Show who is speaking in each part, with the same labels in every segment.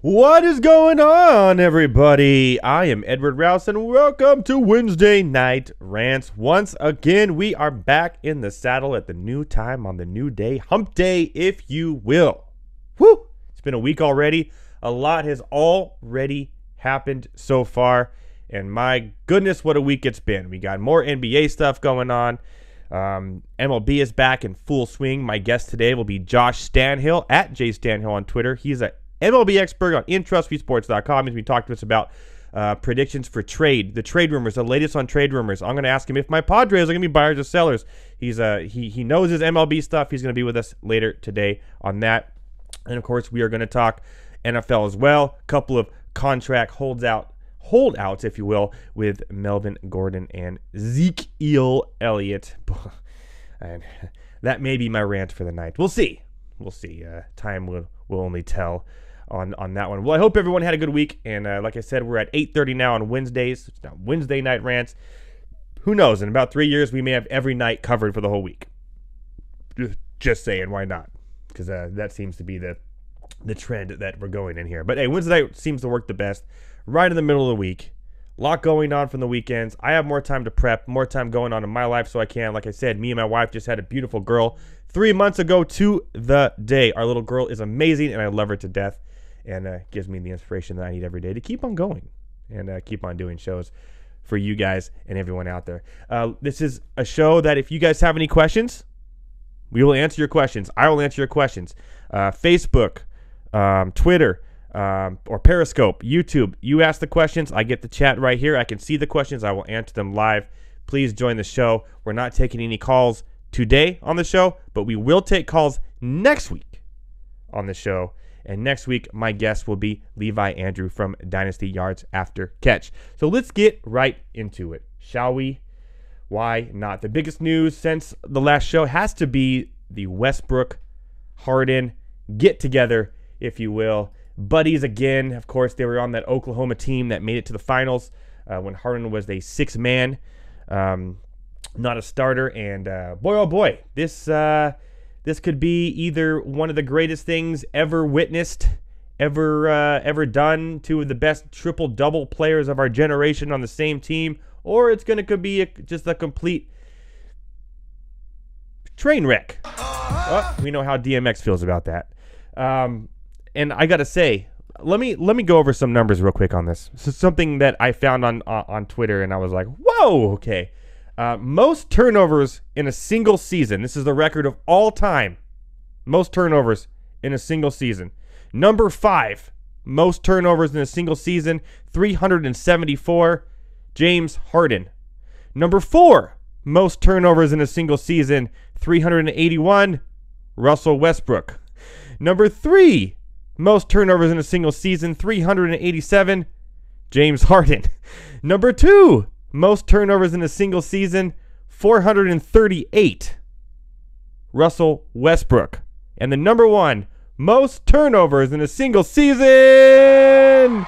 Speaker 1: What is going on, everybody? I am Edward Rouse, and welcome to Wednesday Night Rants. Once again, we are back in the saddle at the new time on the new day, hump day, if you will. Woo! It's been a week already. A lot has already happened so far, and my goodness, what a week it's been. We got more NBA stuff going on. MLB is back in full swing. My guest today will be Josh Stanhill, at JStanhill on Twitter. He's a MLB expert on InTrustFeeSports.com. He's been talking to us about predictions for trade, the trade rumors, the latest on trade rumors. I'm going to ask him if my Padres are going to be buyers or sellers. He knows his MLB stuff. He's going to be with us later today on that. And, of course, we are going to talk NFL as well. A couple of contract holdouts, if you will, with Melvin Gordon and Zeke Elliott. And that may be my rant for the night. We'll see. Time will only tell on that one. Well, I hope everyone had a good week. And like I said, we're at 8:30 now on Wednesdays. It's now Wednesday Night Rants. Who knows? In about 3 years, we may have every night covered for the whole week. Just saying, why not? Because that seems to be the trend that we're going in here. But hey, Wednesday night seems to work the best. Right in the middle of the week. A lot going on from the weekends. I have more time to prep, more time going on in my life so I can. Like I said, me and my wife just had a beautiful girl 3 months ago to the day. Our little girl is amazing, and I love her to death. And gives me the inspiration that I need every day to keep on going and keep on doing shows for you guys and everyone out there. This is a show that if you guys have any questions, we will answer your questions. I will answer your questions. Facebook, Twitter, or Periscope, YouTube. You ask the questions. I get the chat right here. I can see the questions. I will answer them live. Please join the show. We're not taking any calls today on the show, but we will take calls next week on the show. And next week, my guest will be Levi Andrew from Dynasty Yards After Catch. So let's get right into it, shall we? Why not? The biggest news since the last show has to be the Westbrook Harden get-together, if you will. Buddies again. Of course, they were on that Oklahoma team that made it to the finals when Harden was a six-man, not a starter. And boy, oh boy, this could be either one of the greatest things ever witnessed, ever done. Two of the best triple-double players of our generation on the same team, or it's going to be just a complete train wreck. Oh, we know how DMX feels about that. And I got to say, let me go over some numbers real quick on this. This is something that I found on Twitter, and I was like, whoa, okay. Most turnovers in a single season. This is the record of all time. Most turnovers in a single season. Number 5, most turnovers in a single season, 374, James Harden. Number 4, most turnovers in a single season, 381, Russell Westbrook. Number 3, most turnovers in a single season, 387, James Harden. Number 2, most turnovers in a single season, 438, Russell Westbrook. And the number 1, most turnovers in a single season,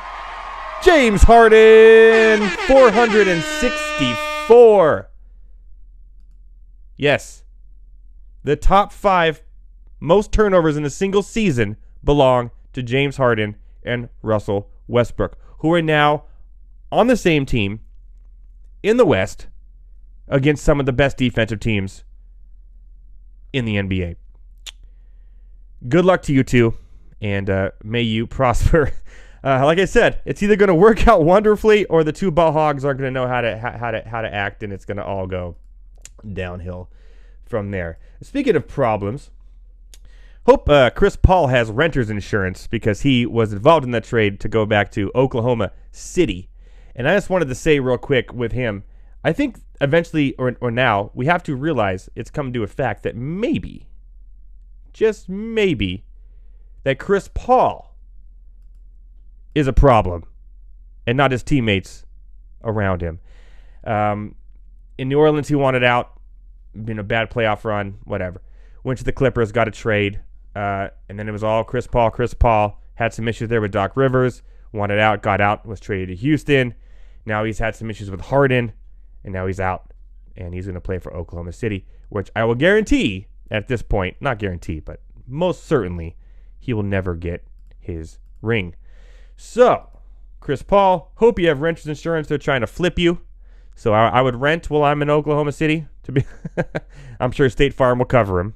Speaker 1: James Harden, 464. Yes, the top 5 most turnovers in a single season belong to James Harden and Russell Westbrook, who are now on the same team in the West against some of the best defensive teams in the NBA. Good luck to you two, and may you prosper. Like I said, it's either going to work out wonderfully, or the two ball hogs aren't going to know how to act, and it's going to all go downhill from there. Speaking of problems, hope Chris Paul has renter's insurance, because he was involved in that trade to go back to Oklahoma City. And I just wanted to say real quick with him, I think eventually or now we have to realize it's come to a fact that maybe, just maybe, that Chris Paul is a problem and not his teammates around him. In New Orleans, he wanted out, been a bad playoff run, whatever. Went to the Clippers, got a trade, and then it was all Chris Paul. Chris Paul had some issues there with Doc Rivers, wanted out, got out, was traded to Houston. Now he's had some issues with Harden, and now he's out, and he's going to play for Oklahoma City, which I will guarantee at this point, not guarantee, but most certainly, he will never get his ring. So, Chris Paul, hope you have renter's insurance. They're trying to flip you. So I would rent while I'm in Oklahoma City. I'm sure State Farm will cover him.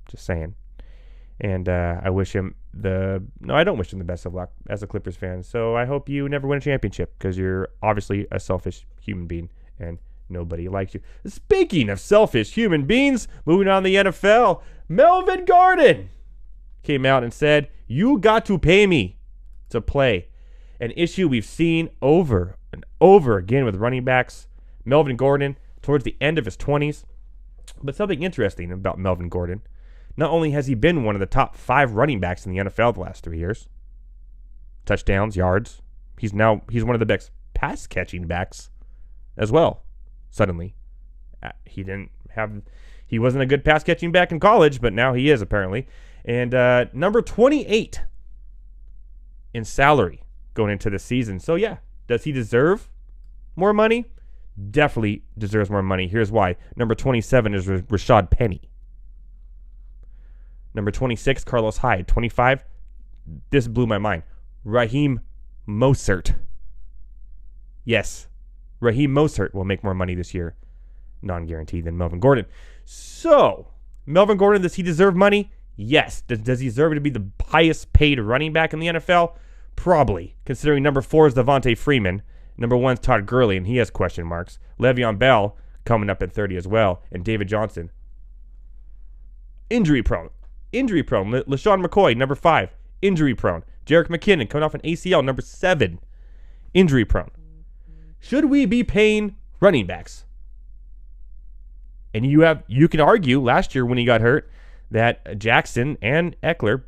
Speaker 1: Just saying. And I wish him I don't wish him the best of luck as a Clippers fan. So I hope you never win a championship because you're obviously a selfish human being and nobody likes you. Speaking of selfish human beings, moving on to the NFL, Melvin Gordon came out and said, "You got to pay me to play." An issue we've seen over and over again with running backs. Melvin Gordon, towards the end of his 20s. But something interesting about Melvin Gordon, not only has he been one of the top 5 running backs in the NFL the last 3 years, touchdowns, yards, he's one of the best pass catching backs as well, suddenly. He wasn't a good pass catching back in college, but now he is apparently. And number 28 in salary going into the season. So yeah, does he deserve more money? Definitely deserves more money. Here's why. Number 27 is Rashad Penny. Number 26, Carlos Hyde. 25, this blew my mind, Raheem Mostert. Yes, Raheem Mostert will make more money this year, non-guaranteed, than Melvin Gordon. So, Melvin Gordon, does he deserve money? Yes. Does he deserve to be the highest paid running back in the NFL? Probably, considering number 4 is Devontae Freeman. Number 1 is Todd Gurley, and he has question marks. Le'Veon Bell coming up at 30 as well. And David Johnson, injury prone. LaShawn McCoy, number 5, injury prone. Jerick McKinnon coming off an ACL, number 7, injury prone. Should we be paying running backs? And you can argue last year when he got hurt that Jackson and Eckler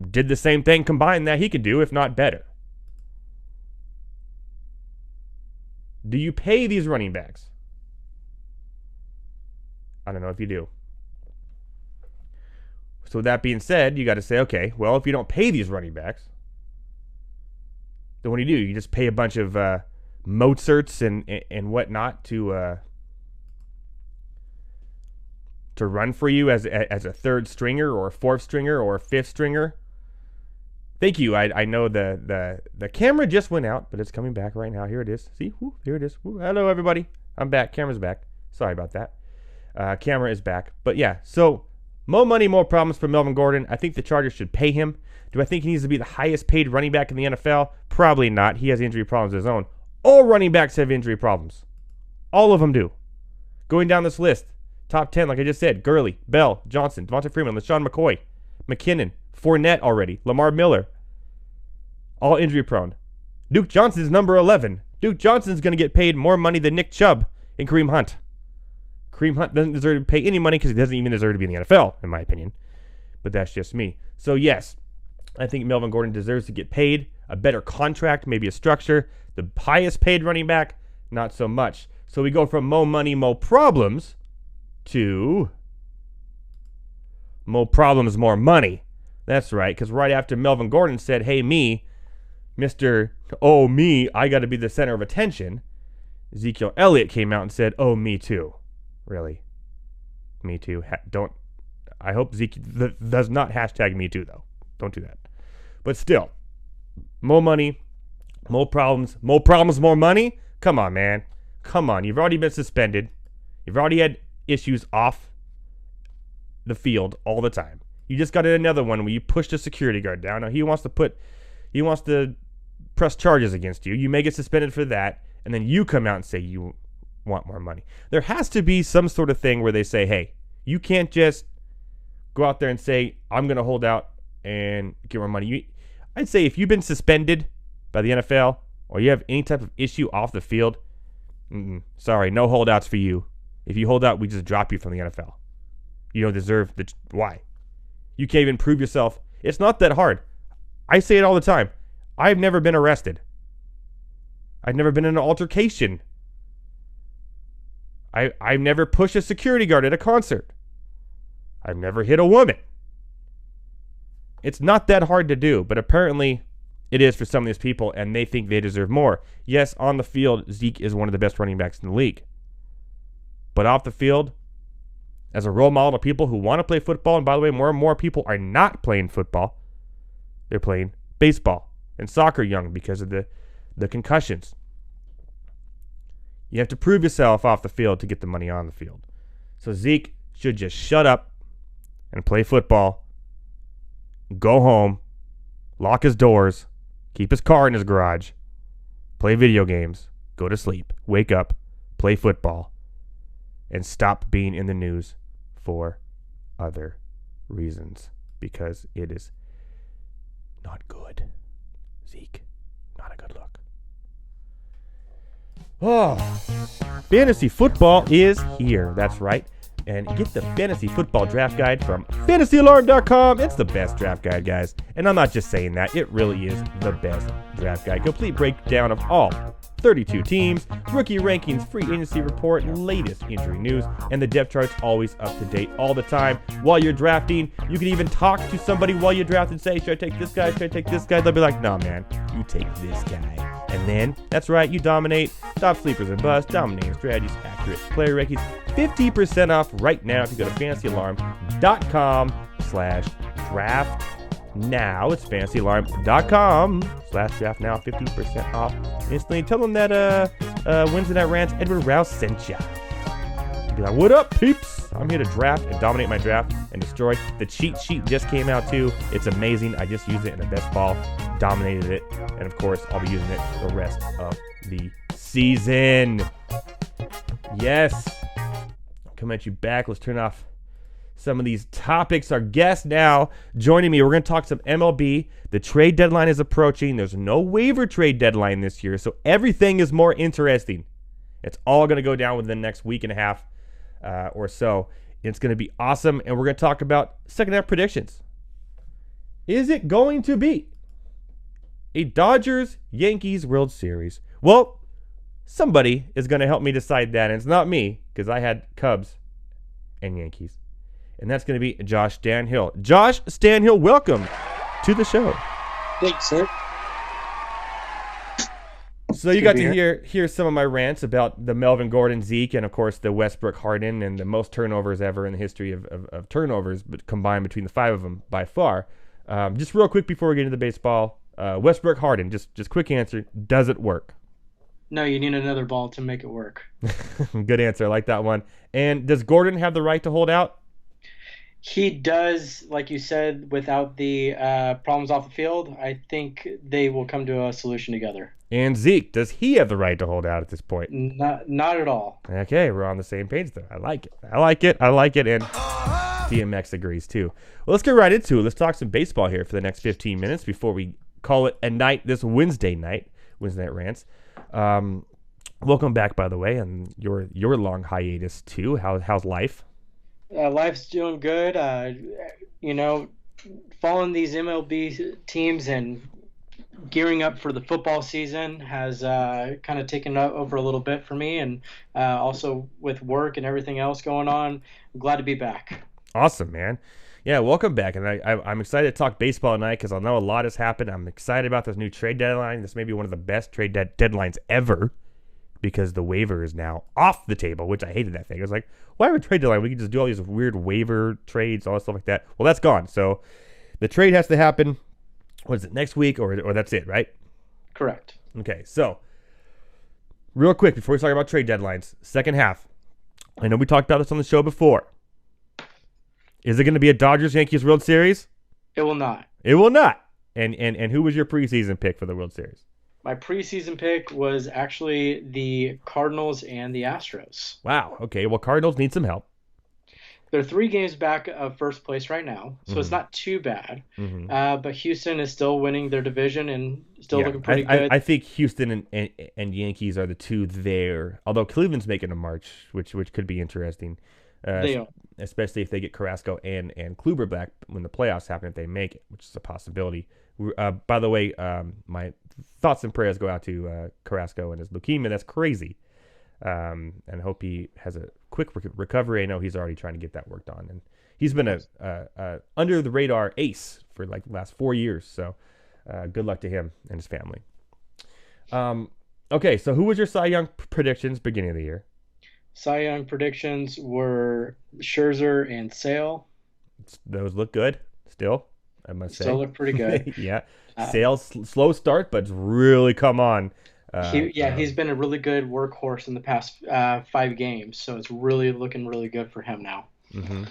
Speaker 1: did the same thing combined that he could do, if not better. Do you pay these running backs? I don't know if you do. So with that being said, you got to say, okay, well, if you don't pay these running backs, then what do? You just pay a bunch of Mozarts and whatnot to run for you as a third stringer or a fourth stringer or a fifth stringer. Thank you. I know the camera just went out, but it's coming back right now. Here it is. See? Woo, here it is. Woo. Hello, everybody. I'm back. Camera's back. Sorry about that. Camera is back. But yeah, so more money, more problems for Melvin Gordon. I think the Chargers should pay him. Do I think he needs to be the highest paid running back in the NFL? Probably not. He has injury problems of his own. All running backs have injury problems. All of them do. Going down this list, top 10, like I just said, Gurley, Bell, Johnson, Devontae Freeman, LaShawn McCoy, McKinnon, Fournette already, Lamar Miller, all injury prone. Duke Johnson is number 11. Duke Johnson is going to get paid more money than Nick Chubb and Kareem Hunt. Kareem Hunt doesn't deserve to pay any money because he doesn't even deserve to be in the NFL, in my opinion. But that's just me. So yes, I think Melvin Gordon deserves to get paid a better contract, maybe a structure. The highest paid running back, not so much. So we go from more money, more problems to more problems, more money. That's right, because right after Melvin Gordon said, hey, me, Mr. Oh, me, I got to be the center of attention, Ezekiel Elliott came out and said, oh, me too. Really? Me too. I hope Zeke does not hashtag me too, though. Don't do that. But still, more money, more problems, more money? Come on, man. Come on. You've already been suspended. You've already had issues off the field all the time. You just got in another one where you pushed a security guard down. Now he wants to press charges against you. You may get suspended for that, and then you come out and say you want more money. There has to be some sort of thing where they say, hey, you can't just go out there and say, I'm going to hold out and get more money. I'd say if you've been suspended by the NFL or you have any type of issue off the field, sorry, no holdouts for you. If you hold out, we just drop you from the NFL. You don't deserve why? You can't even prove yourself. It's not that hard. I say it all the time. I've never been arrested. I've never been in an altercation. I've never pushed a security guard at a concert. I've never hit a woman. It's not that hard to do, but apparently it is for some of these people, and they think they deserve more. Yes, on the field, Zeke is one of the best running backs in the league. But off the field, as a role model to people who want to play football, and by the way, more and more people are not playing football. They're playing baseball and soccer young because of the concussions. You have to prove yourself off the field to get the money on the field. So Zeke should just shut up and play football, go home, lock his doors, keep his car in his garage, play video games, go to sleep, wake up, play football, and stop being in the news for other reasons because it is not good. Zeke, not a good look. Oh, fantasy football is here. That's right. And get the fantasy football draft guide from fantasyalarm.com. It's the best draft guide, guys. And I'm not just saying that. It really is the best draft guide. Complete breakdown of all 32 teams, rookie rankings, free agency report, latest injury news, and the depth chart's always up to date all the time. While you're drafting, you can even talk to somebody while you draft and say, should I take this guy? Should I take this guy? They'll be like, no, man, you take this guy. And then, that's right, you dominate, stop sleepers and busts, dominating strategies, accurate player rankings, 50% off right now if you go to fantasyalarm.com/draft now. It's fantasyalarm.com/draft now, 50% off instantly. Tell them that Wednesday Night Rants, Edward Rouse sent ya. Be like, what up, peeps? I'm here to draft and dominate my draft and destroy. The cheat sheet just came out too. It's amazing. I just used it in a best ball, dominated it, and of course, I'll be using it the rest of the season. Yes. Come at you back. Let's turn off some of these topics. Our guest now joining me. We're going to talk some MLB. The trade deadline is approaching. There's no waiver trade deadline this year, so everything is more interesting. It's all going to go down within the next week and a half or so. It's going to be awesome, and we're going to talk about second half predictions. Is it going to be a Dodgers-Yankees World Series? Well, somebody is going to help me decide that, and it's not me, because I had Cubs and Yankees. And that's going to be Josh Stanhill. Josh Stanhill, welcome to the show.
Speaker 2: Thanks, sir.
Speaker 1: So you got to hear some of my rants about the Melvin, Gordon, Zeke, and of course the Westbrook, Harden, and the most turnovers ever in the history of turnovers, but combined between the five of them by far. Just real quick before we get into the baseball, Westbrook, Harden, just quick answer, does it work?
Speaker 2: No, you need another ball to make it work.
Speaker 1: Good answer. I like that one. And does Gordon have the right to hold out?
Speaker 2: He does, like you said, without the problems off the field. I think they will come to a solution together.
Speaker 1: And Zeke, does he have the right to hold out at this point?
Speaker 2: Not at all.
Speaker 1: Okay, we're on the same page there. I like it. And DMX agrees too. Well, let's get right into it. Let's talk some baseball here for the next 15 minutes before we call it a night this Wednesday night Rants. Welcome back, by the way, and your long hiatus too. How's life?
Speaker 2: Life's doing good. Following these MLB teams and gearing up for the football season has kind of taken over a little bit for me, and also with work and everything else going on, I'm glad to be back.
Speaker 1: Awesome, man. Yeah, welcome back, and I'm excited to talk baseball tonight because I know a lot has happened. I'm excited about this new trade deadline. This may be one of the best trade deadlines ever because the waiver is now off the table, which I hated that thing. I was like, why have a trade deadline? We can just do all these weird waiver trades, all that stuff like that. Well, that's gone. So the trade has to happen. What is it, next week, or that's it, right?
Speaker 2: Correct.
Speaker 1: Okay, so real quick before we talk about trade deadlines, second half. I know we talked about this on the show before. Is it going to be a Dodgers-Yankees World Series?
Speaker 2: It will not.
Speaker 1: It will not. And who was your preseason pick for the World Series?
Speaker 2: My preseason pick was actually the Cardinals and the Astros.
Speaker 1: Wow. Okay. Well, Cardinals need some help.
Speaker 2: They're 3 games back of first place right now, so it's not too bad. Mm-hmm. But Houston is still winning their division and still looking pretty good.
Speaker 1: I think Houston and Yankees are the two there, although Cleveland's making a march, which could be interesting.
Speaker 2: They are.
Speaker 1: Especially if they get Carrasco and Kluber back when the playoffs happen, if they make it, which is a possibility. By the way, my thoughts and prayers go out to Carrasco and his leukemia. That's crazy. And hope he has a quick recovery. I know he's already trying to get that worked on. And he's been a under-the-radar ace for like the last 4 years. So good luck to him and his family. Okay, so who was your Cy Young predictions beginning of the year?
Speaker 2: Cy Young predictions were Scherzer and Sale.
Speaker 1: Those look good still. I must
Speaker 2: Still
Speaker 1: say.
Speaker 2: look pretty good.
Speaker 1: Yeah,
Speaker 2: Uh,
Speaker 1: Sales slow start, but it's really come on.
Speaker 2: he's been a really good workhorse in the past 5 games, so it's really looking really good for him now.
Speaker 1: hmm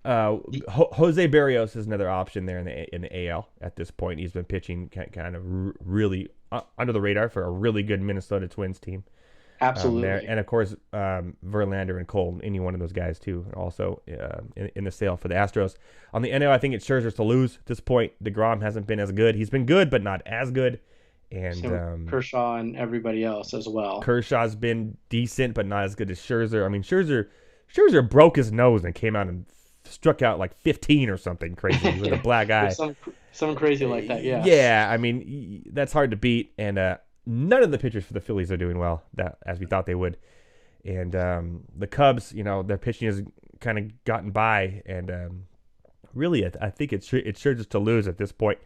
Speaker 1: Jose Barrios is another option there in the AL at this point. He's been pitching kind of really under the radar for a really good Minnesota Twins team. There,
Speaker 2: Absolutely.
Speaker 1: and of course Verlander and Cole, any one of those guys too, also in the sale for the Astros. On the NL, I think it's Scherzer's to lose at this point. DeGrom hasn't been as good. He's been good, but not as good. And
Speaker 2: Same with Kershaw and everybody else as well.
Speaker 1: Kershaw's been decent, but not as good as Scherzer. I mean, Scherzer broke his nose and came out and struck out like 15 or something crazy with a black eye.
Speaker 2: Some crazy like that, yeah.
Speaker 1: Yeah, I mean that's hard to beat, and none of the pitchers for the Phillies are doing well as we thought they would. And the Cubs, their pitching has kind of gotten by, and really, I think it's sure just to lose at this point.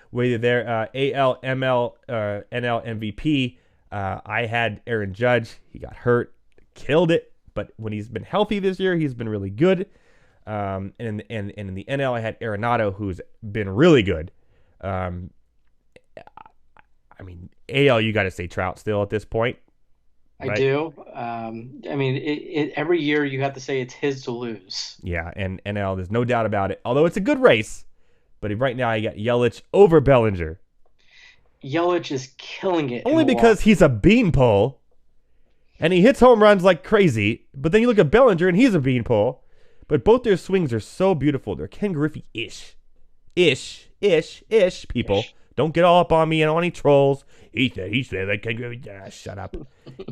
Speaker 1: Whether they're AL, ML, NL MVP, I had Aaron Judge. He got hurt, killed it, but when he's been healthy this year, he's been really good. And in the NL, I had Arenado, who's been really good. I mean, AL, you got to say Trout still at this point.
Speaker 2: I
Speaker 1: Right?
Speaker 2: do. I mean, every year you have to say it's his to lose.
Speaker 1: Yeah, and NL, there's no doubt about it. Although it's a good race, but right now you got Yelich over Bellinger.
Speaker 2: Yelich is killing it.
Speaker 1: Only because he's a beanpole, and he hits home runs like crazy. But then you look at Bellinger, and he's a beanpole. But both their swings are so beautiful. They're Ken Griffey-ish. Ish, people.
Speaker 2: Ish.
Speaker 1: Don't get all up on me and on any trolls. He said that Ken Griffey. Shut up.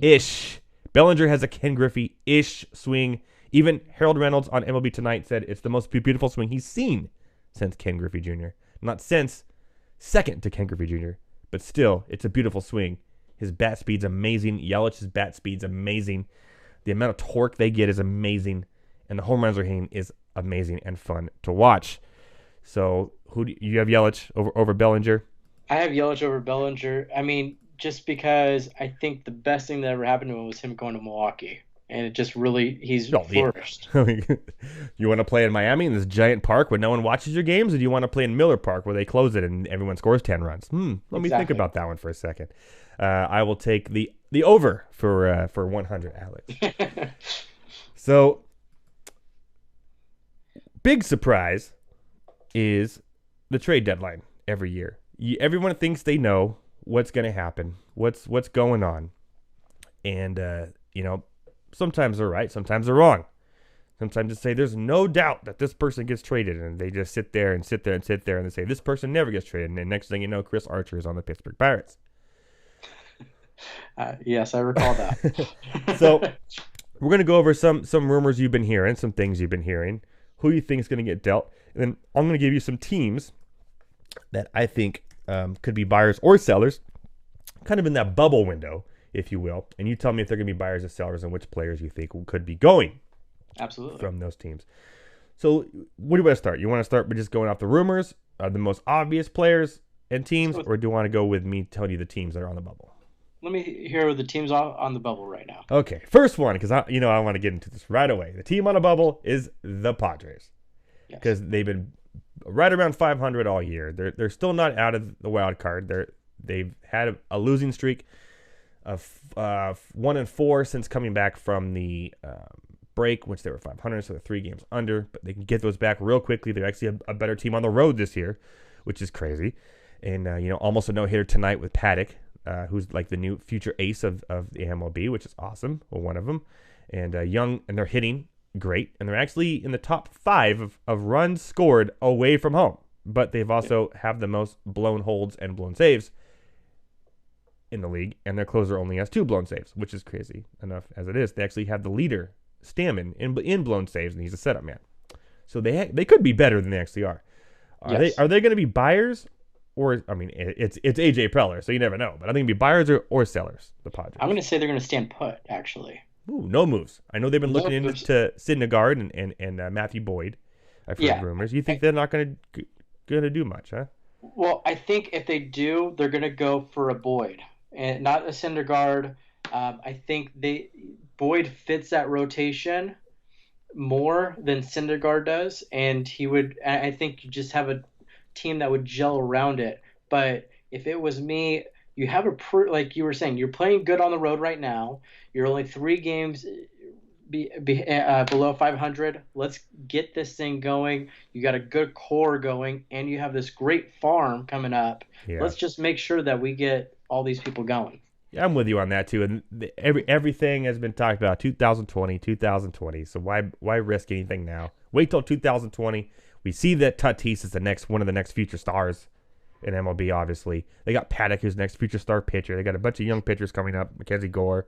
Speaker 1: Ish. Bellinger has a Ken Griffey-ish swing. Even Harold Reynolds on MLB Tonight said it's the most beautiful swing he's seen since Ken Griffey Jr. Not since, second to Ken Griffey Jr., but still, it's a beautiful swing. His bat speed's amazing. Yelich's bat speed's amazing. The amount of torque they get is amazing. And the home runs they're hitting is amazing and fun to watch. So, who do you have Yelich over Bellinger?
Speaker 2: I have Yelich over Bellinger. I mean, just because I think the best thing that ever happened to him was him going to Milwaukee. And it just really, he's flourished.
Speaker 1: You want to play in Miami in this giant park where no one watches your games, or do you want to play in Miller Park where they close it and everyone scores 10 runs? Let me think about that one for a second. I will take the over for 100, Alex. So, big surprise is the trade deadline every year. Everyone thinks they know what's going to happen, what's going on, and sometimes they're right, sometimes they're wrong. Sometimes they say there's no doubt that this person gets traded, and they just sit there, and they say this person never gets traded, and then next thing you know, Chris Archer is on the Pittsburgh Pirates.
Speaker 2: Yes, I recall that.
Speaker 1: So we're going to go over some rumors you've been hearing, some things you've been hearing, who you think is going to get dealt, and then I'm going to give you some teams that I think could be buyers or sellers, kind of in that bubble window, if you will, and you tell me if they're going to be buyers or sellers and which players you think could be going
Speaker 2: Absolutely
Speaker 1: from those teams. So where do you want to start? You want to start by just going off the rumors, the most obvious players and teams, or do you want to go with me telling you the teams that are on the bubble?
Speaker 2: Let me hear the teams on the bubble right now.
Speaker 1: Okay, first one, because I want to get into this right away. The team on the bubble is the Padres, because they've been right around 500 all year. They're still not out of the wild card. They've had a losing streak of 1-4 since coming back from the break, which they were 500, so they're 3 games under. But they can get those back real quickly. They're actually a better team on the road this year, which is crazy. And almost a no-hitter tonight with Paddock, who's like the new future ace of the MLB, which is awesome. Well, one of them, and young, and they're hitting great, and they're actually in the top 5 of runs scored away from home. But they've also have the most blown holds and blown saves in the league, and their closer only has 2 blown saves, which is crazy enough as it is. They actually have the leader, Stammen, in blown saves, and he's a setup man. So they could be better than they actually are. Are they going to be buyers? Or, I mean, it's AJ Preller, so you never know. But I think it'd be buyers or sellers, the Padres.
Speaker 2: I'm going to say they're going to stand put, actually.
Speaker 1: Ooh, no moves. I know they've been looking into Syndergaard and Matthew Boyd. I've heard rumors. You think they're not going to do much, huh?
Speaker 2: Well, I think if they do, they're going to go for a Boyd and not a Syndergaard. I think Boyd fits that rotation more than Syndergaard does, and he would. I think you just have a team that would gel around it. But if it was me, you have like you were saying, you're playing good on the road right now. You're only 3 games below 500. Let's get this thing going. You got a good core going, and you have this great farm coming up.
Speaker 1: Yeah.
Speaker 2: Let's just make sure that we get all these people going.
Speaker 1: Yeah, I'm with you on that too. And everything has been talked about 2020, 2020. So why risk anything now? Wait till 2020. We see that Tatis is the next one of the next future stars in MLB. Obviously, they got Paddock, who's the next future star pitcher. They got a bunch of young pitchers coming up. Mackenzie Gore,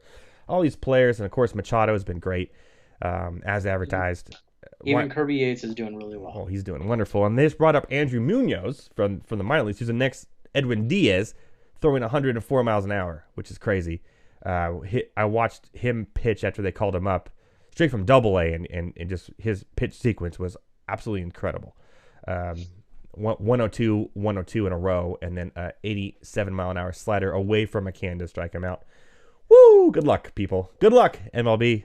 Speaker 1: all these players, and of course Machado has been great as advertised.
Speaker 2: Even Kirby Yates is doing really well.
Speaker 1: Oh, he's doing wonderful. And they just brought up Andrew Munoz from the minor leagues, who's the next Edwin Diaz, throwing 104 miles an hour, which is crazy. I watched him pitch after they called him up, straight from Double A, and just his pitch sequence was absolutely incredible. 102, 102 in a row, and then 87-mile-an-hour slider away from McCann to strike him out. Woo! Good luck, people. Good luck, MLB.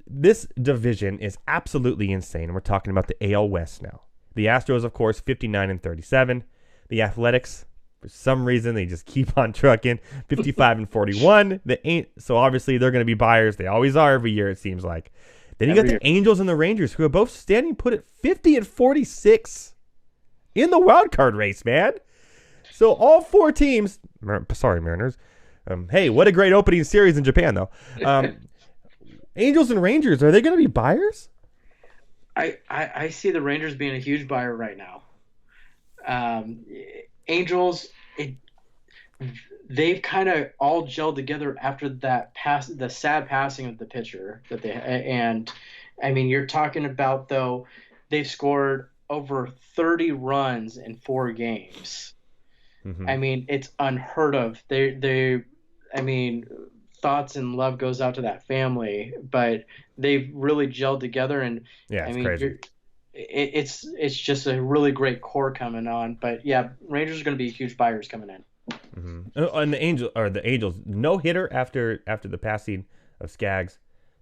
Speaker 1: This division is absolutely insane. We're talking about the AL West now. The Astros, of course, 59-37. The Athletics, for some reason, they just keep on trucking, 55-41. So obviously they're going to be buyers. They always are every year, it seems like. Then you got the Angels and the Rangers, who are both standing put at 50-46 in the wild card race, man. So all 4 teams, sorry, Mariners. Hey, what a great opening series in Japan, though. Angels and Rangers, are they going to be buyers?
Speaker 2: I see the Rangers being a huge buyer right now. Angels, they've kind of all gelled together after the sad passing of the pitcher and I mean, you're talking about, though, they've scored over 30 runs in 4 games. Mm-hmm. I mean, it's unheard of. I mean, thoughts and love goes out to that family, but they've really gelled together, and
Speaker 1: yeah, it's
Speaker 2: I mean,
Speaker 1: crazy.
Speaker 2: It's just a really great core coming on. But yeah, Rangers are going to be huge buyers coming in.
Speaker 1: Mm-hmm. And the Angels no hitter after the passing of Skaggs,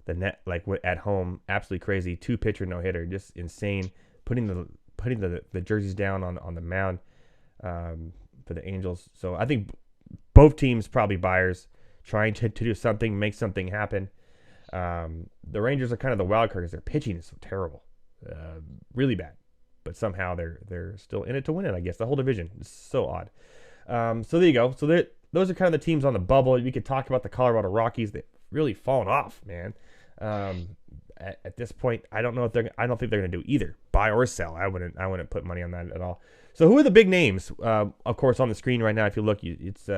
Speaker 1: the net like at home, absolutely crazy. 2 pitcher no hitter, just insane. Putting the jerseys down on the mound for the Angels. So I think both teams probably buyers, trying to do something, make something happen. The Rangers are kind of the wild card because their pitching is so terrible, really bad. But somehow they're still in it to win it. I guess the whole division is so odd. So there you go. So those are kind of the teams on the bubble. We could talk about the Colorado Rockies. They've really fallen off, man. At this point, I don't think they're going to do either, buy or sell. I wouldn't put money on that at all. So who are the big names? Of course, on the screen right now, if you look, it's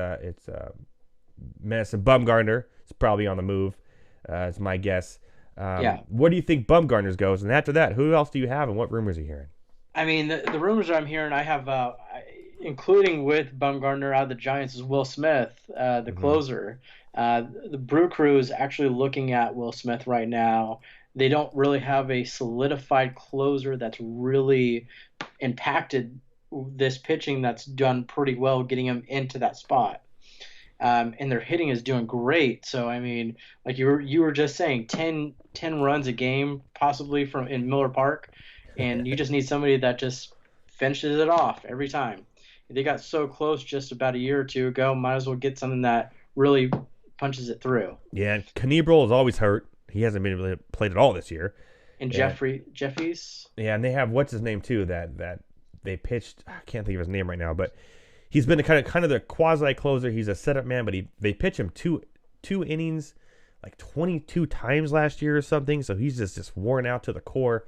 Speaker 1: Madison Bumgarner is probably on the move. It's my guess.
Speaker 2: Yeah.
Speaker 1: What do you think Bumgarner's goes? And after that, who else do you have, and what rumors are you hearing?
Speaker 2: I mean, the rumors I'm hearing, I have, including with Bumgarner out of the Giants, is Will Smith, the closer. The Brew Crew is actually looking at Will Smith right now. They don't really have a solidified closer that's really impacted this pitching that's done pretty well, getting him into that spot. And their hitting is doing great. So, I mean, like you were just saying, 10 runs a game possibly in Miller Park, and you just need somebody that just finishes it off every time. They got so close just about a year or 2 ago. Might as well get something that really punches it through.
Speaker 1: Yeah, and Knebel is always hurt. He hasn't been really played at all this year.
Speaker 2: And Jeffries.
Speaker 1: Yeah, and they have what's his name too that they pitched. I can't think of his name right now, but he's been kind of the quasi closer. He's a setup man, but they pitch him two innings, like 22 times last year or something. So he's just worn out to the core.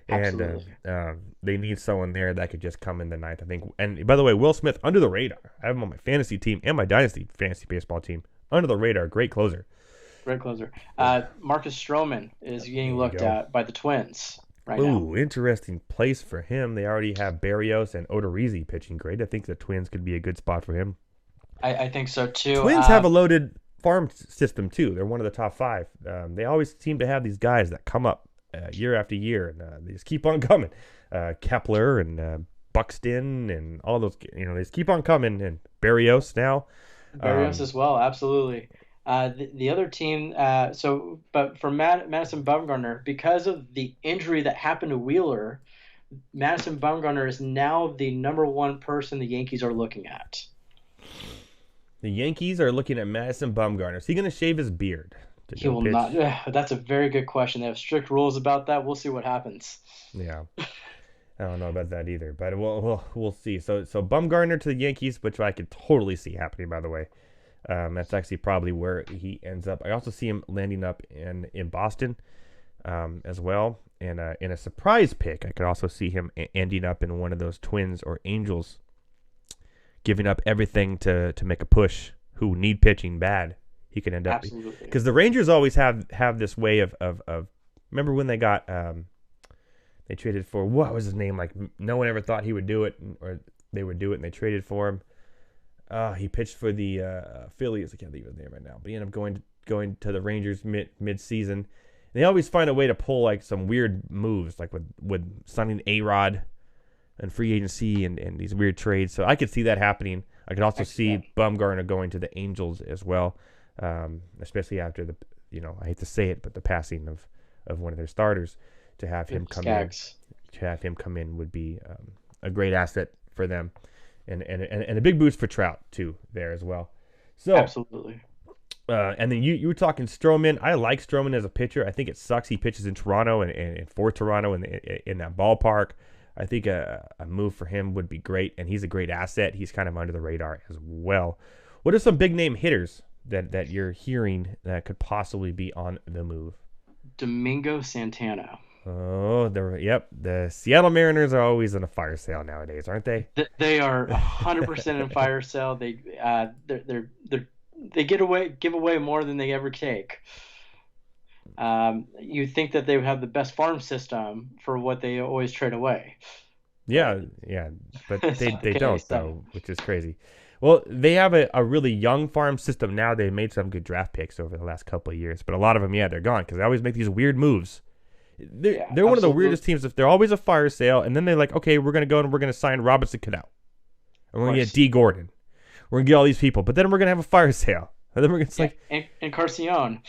Speaker 2: Absolutely.
Speaker 1: And they need someone there that could just come in the ninth, I think. And by the way, Will Smith, under the radar. I have him on my fantasy team and my dynasty fantasy baseball team. Under the radar, great closer.
Speaker 2: Great closer. Marcus Stroman is getting looked at by the Twins right now.
Speaker 1: Ooh, interesting place for him. They already have Barrios and Odorizzi pitching great. I think the Twins could be a good spot for him.
Speaker 2: I think so too.
Speaker 1: Twins have a loaded farm system too. They're one of the top 5. They always seem to have these guys that come up year after year, and they just keep on coming. Kepler and Buxton and all those, they just keep on coming. And Barrios now.
Speaker 2: Barrios as well, absolutely. The other team, but for Madison Bumgarner, because of the injury that happened to Wheeler, Madison Bumgarner is now the number one person the Yankees are looking at.
Speaker 1: The Yankees are looking at Madison Bumgarner. Is he going to shave his beard to
Speaker 2: He
Speaker 1: go
Speaker 2: will not.
Speaker 1: pitch?
Speaker 2: That's a very good question. They have strict rules about that. We'll see what happens.
Speaker 1: Yeah. I don't know about that either, but we'll see. So Bumgarner to the Yankees, which I could totally see happening. By the way, that's actually probably where he ends up. I also see him landing up in Boston as well, and in a surprise pick, I could also see him ending up in one of those Twins or Angels, giving up everything to make a push. Who need pitching bad? He could end up
Speaker 2: Absolutely.
Speaker 1: because the Rangers always have this way of remember when they got they traded for what was his name? Like no one ever thought he would do it, or they would do it, and they traded for him. He pitched for the Phillies. I can't think of his name right now, but he ended up going to the Rangers mid season. They always find a way to pull like some weird moves, like with signing A-Rod and free agency and these weird trades. So I could see that happening. I could also see Bumgarner going to the Angels as well, especially after I hate to say it, but the passing of one of their starters. To have him come in would be a great asset for them, and a big boost for Trout too there as well. So
Speaker 2: Absolutely.
Speaker 1: And then you were talking Stroman. I like Stroman as a pitcher. I think it sucks he pitches in Toronto and for Toronto in that ballpark. I think a move for him would be great, and he's a great asset. He's kind of under the radar as well. What are some big name hitters that you're hearing that could possibly be on the move?
Speaker 2: Domingo Santana.
Speaker 1: Oh, the Seattle Mariners are always in a fire sale nowadays, aren't they?
Speaker 2: They are 100% in fire sale. They give away more than they ever take. You think that they would have the best farm system for what they always trade away.
Speaker 1: Yeah, but they don't
Speaker 2: so.
Speaker 1: though, which is crazy. Well, they have a really young farm system now. They made some good draft picks over the last couple of years, but a lot of them, they're gone because they always make these weird moves. They're one of the weirdest teams. If they're always a fire sale, and then they're like, okay, we're gonna go and we're gonna sign Robinson Cano, and we're gonna get D Gordon, we're gonna get all these people, but then we're gonna have a fire sale, and then we're gonna
Speaker 2: and Carcion.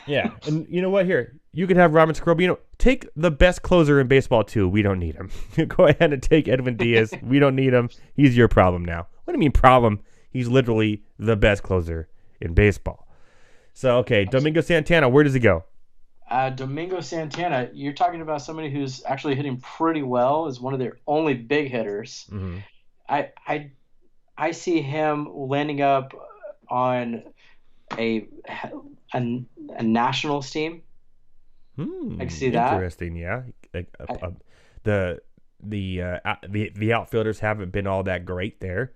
Speaker 1: Yeah, and you know what? Here, you could have Robinson Cano. Take the best closer in baseball too. We don't need him. Go ahead and take Edwin Diaz. We don't need him. He's your problem now. What do you mean problem? He's literally the best closer in baseball. So okay, Domingo Santana, where does he go?
Speaker 2: Domingo Santana, you're talking about somebody who's actually hitting pretty well, is one of their only big hitters.
Speaker 1: Mm-hmm.
Speaker 2: I see him landing up on a Nationals team. I can see that.
Speaker 1: Interesting, yeah. The outfielders haven't been all that great there.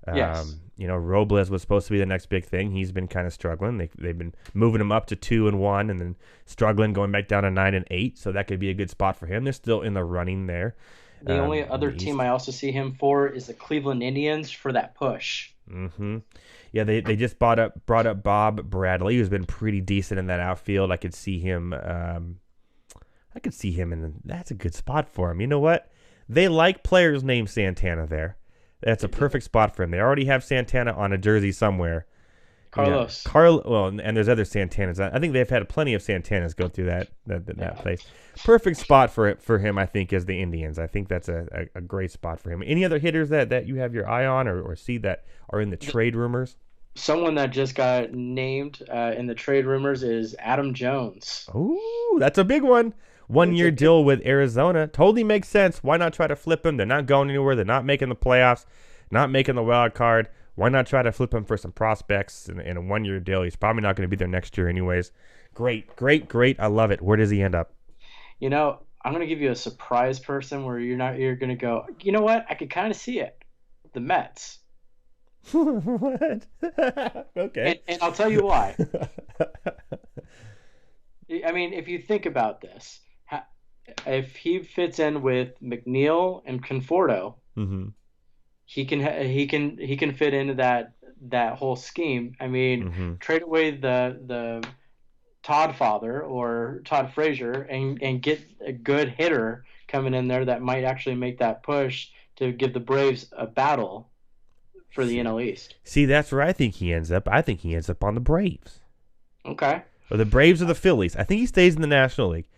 Speaker 2: Yes.
Speaker 1: Robles was supposed to be the next big thing. He's been kind of struggling. They've been moving him up to 2-1, and then struggling going back down to 9-8. So that could be a good spot for him. They're still in the running there.
Speaker 2: The only other team I also see him for is the Cleveland Indians for that push.
Speaker 1: Mm-hmm. Yeah, they just brought up Bob Bradley, who's been pretty decent in that outfield. I could see him. And that's a good spot for him. You know what? They like players named Santana there. That's a perfect spot for him. They already have Santana on a jersey somewhere.
Speaker 2: Carlos.
Speaker 1: And there's other Santanas. I think they've had plenty of Santanas go through that place. Perfect spot for him, I think, is the Indians. I think that's a great spot for him. Any other hitters that you have your eye on or see that are in the trade rumors?
Speaker 2: Someone that just got named in the trade rumors is Adam Jones.
Speaker 1: Ooh, that's a big one. 1-year deal with Arizona. Totally makes sense. Why not try to flip him? They're not going anywhere. They're not making the playoffs, not making the wild card. Why not try to flip him for some prospects in a 1-year deal? He's probably not going to be there next year anyways. Great. I love it. Where does he end up?
Speaker 2: I'm going to give you a surprise person where you're going to go, you know what? I could kind of see it. The Mets.
Speaker 1: What? Okay.
Speaker 2: And I'll tell you why. I mean, if you think about this, if he fits in with McNeil and Conforto,
Speaker 1: mm-hmm.
Speaker 2: he can fit into that whole scheme. I mean, trade away the Todd father or Todd Frazier and get a good hitter coming in there that might actually make that push to give the Braves a battle for the NL East.
Speaker 1: See, that's where I think he ends up. I think he ends up on the Braves.
Speaker 2: Okay.
Speaker 1: Or the Braves or the Phillies. I think he stays in the National League.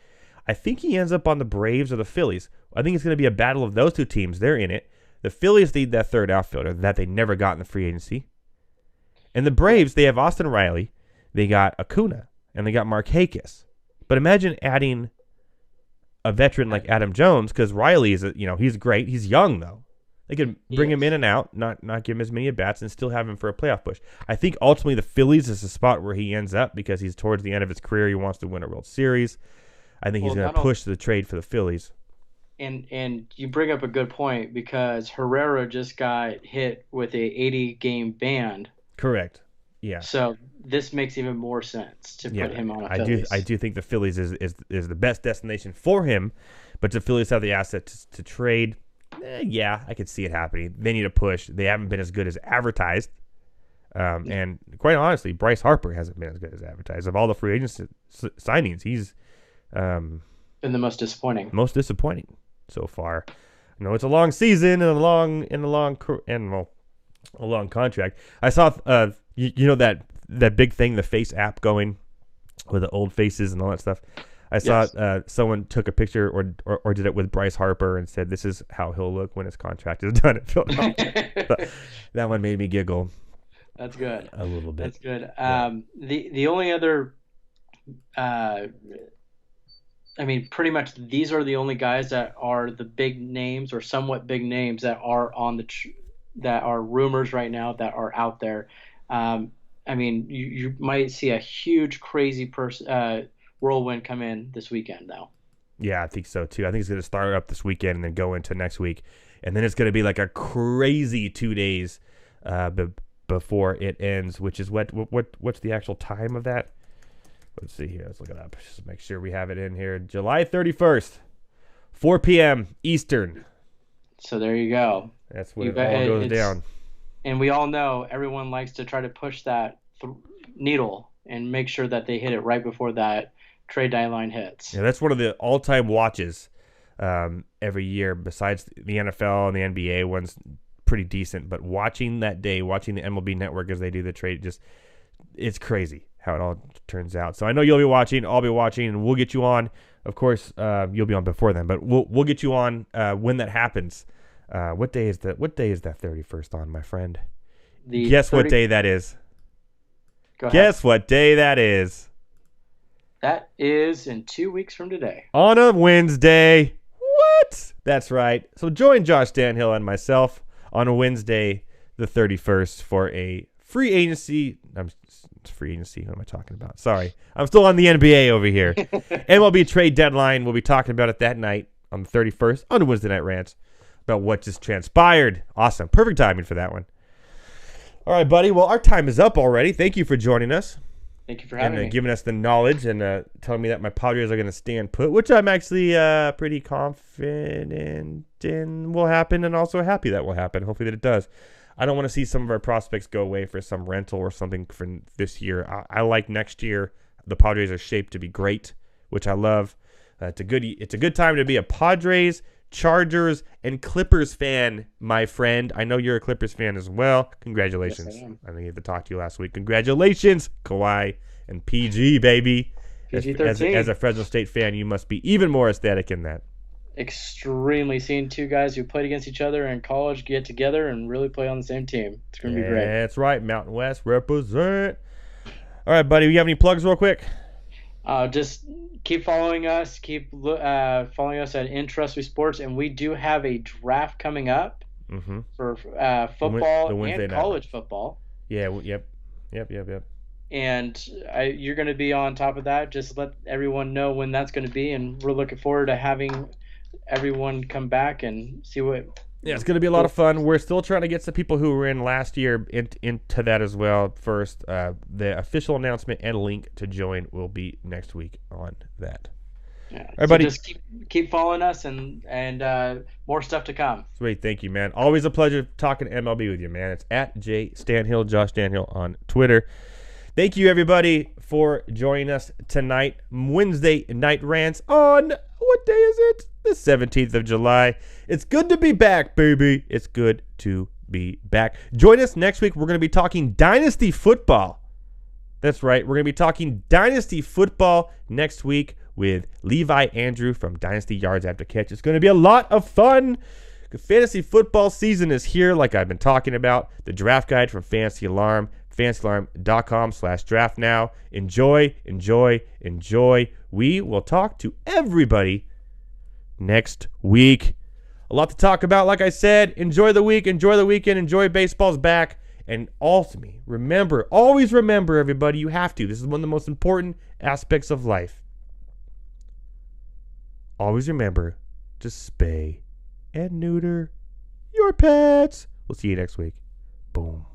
Speaker 1: I think he ends up on the Braves or the Phillies. I think it's going to be a battle of those two teams. They're in it. The Phillies need that third outfielder that they never got in the free agency. And the Braves, they have Austin Riley, they got Acuna, and they got Markakis. But imagine adding a veteran like Adam Jones, because Riley is, he's great. He's young, though. They could bring him in and out, not give him as many at-bats, and still have him for a playoff push. I think ultimately the Phillies is the spot where he ends up because he's towards the end of his career. He wants to win a World Series. I think he's going to push the trade for the Phillies.
Speaker 2: And you bring up a good point because Herrera just got hit with a 80-game ban.
Speaker 1: Correct. Yeah.
Speaker 2: So this makes even more sense to put him on a Phillies.
Speaker 1: I do think the Phillies is the best destination for him, but the Phillies have the asset to trade. Yeah, I could see it happening. They need a push. They haven't been as good as advertised. And quite honestly, Bryce Harper hasn't been as good as advertised. Of all the free agent signings, he's
Speaker 2: been the most disappointing.
Speaker 1: Most disappointing so far. I know it's a long season and a long contract. I saw that big thing, the Face app going with the old faces and all that stuff. I saw someone took a picture or did it with Bryce Harper and said, "This is how he'll look when his contract is done." That one made me giggle.
Speaker 2: That's good.
Speaker 1: A little bit.
Speaker 2: That's good. The only other, pretty much these are the only guys that are the big names or somewhat big names that are on that are rumors right now that are out there. You might see a huge, crazy whirlwind come in this weekend, though.
Speaker 1: Yeah, I think so too. I think it's going to start up this weekend and then go into next week, and then it's going to be like a crazy 2 days before it ends. Which is what's the actual time of that? Let's see here. Let's look it up. Just make sure we have it in here. July 31st, 4 p.m. Eastern.
Speaker 2: So there you go.
Speaker 1: That's when it all goes down.
Speaker 2: And we all know everyone likes to try to push that needle and make sure that they hit it right before that trade deadline hits.
Speaker 1: Yeah, that's one of the all-time watches every year. Besides the NFL and the NBA one's pretty decent, but watching that day, watching the MLB Network as they do the trade, it's crazy how it all turns out. So I know you'll be watching, I'll be watching, and we'll get you on. Of course, you'll be on before then, but we'll get you on when that happens. What day is that 31st on, my friend? Guess what day that is?
Speaker 2: Go ahead.
Speaker 1: Guess what day that is?
Speaker 2: That is in 2 weeks from today. On
Speaker 1: a Wednesday. What? That's right. So join Josh Stanhill and myself on a Wednesday, the 31st, for a free agency. Free agency. What am I talking about? Sorry. I'm still on the NBA over here. MLB trade deadline. We'll be talking about it that night on the 31st on the Wednesday Night Rants about what just transpired. Awesome. Perfect timing for that one. All right, buddy. Well, our time is up already. Thank you for joining us.
Speaker 2: Thank you for having me.
Speaker 1: Giving us the knowledge and telling me that my Padres are going to stand put, which I'm actually pretty confident in will happen, and also happy that will happen. Hopefully that it does. I don't want to see some of our prospects go away for some rental or something for this year. I like next year. The Padres are shaped to be great, which I love. It's a good time to be a Padres, Chargers, and Clippers fan, my friend. I know you're a Clippers fan as well. Congratulations. Yes, I didn't get to talk to you last week. Congratulations, Kawhi and PG, baby.
Speaker 2: PG-13.
Speaker 1: As a Fresno State fan, you must be even more ecstatic in that.
Speaker 2: Extremely. Seeing two guys who played against each other in college get together and really play on the same team. It's going to be great.
Speaker 1: That's right. Mountain West represent. All right, buddy. You have any plugs real quick?
Speaker 2: Just keep following us. Keep following us at In Trust We Sports, and we do have a draft coming up for football and college football.
Speaker 1: Yeah. Yep.
Speaker 2: And you're going to be on top of that. Just let everyone know when that's going to be, and we're looking forward to having everyone come back and see what.
Speaker 1: Yeah, it's going to be a lot of fun. We're still trying to get some people who were in last year into that as well. First, the official announcement and link to join will be next week on that.
Speaker 2: Yeah. All right, buddy. Just keep following us and more stuff to come.
Speaker 1: Sweet. Thank you, man. Always a pleasure talking MLB with you, man. It's at J Stanhill, Josh Stanhill on Twitter. Thank you, everybody, for joining us tonight. Wednesday Night Rants on, what day is it? The 17th of July. It's good to be back, baby. It's good to be back. Join us next week. We're going to be talking Dynasty football. That's right. We're going to be talking Dynasty football next week with Levi Andrew from Dynasty Yards After Catch. It's going to be a lot of fun. The fantasy football season is here, like I've been talking about. The draft guide from Fantasy Alarm, fantasyalarm.com/draft now. Enjoy, enjoy, enjoy. We will talk to everybody next week. A lot to talk about, like I said. Enjoy the week, enjoy the weekend, enjoy baseball's back. And ultimately, remember, always remember, everybody, you have to. This is one of the most important aspects of life. Always remember to spay and neuter your pets. We'll see you next week. Boom.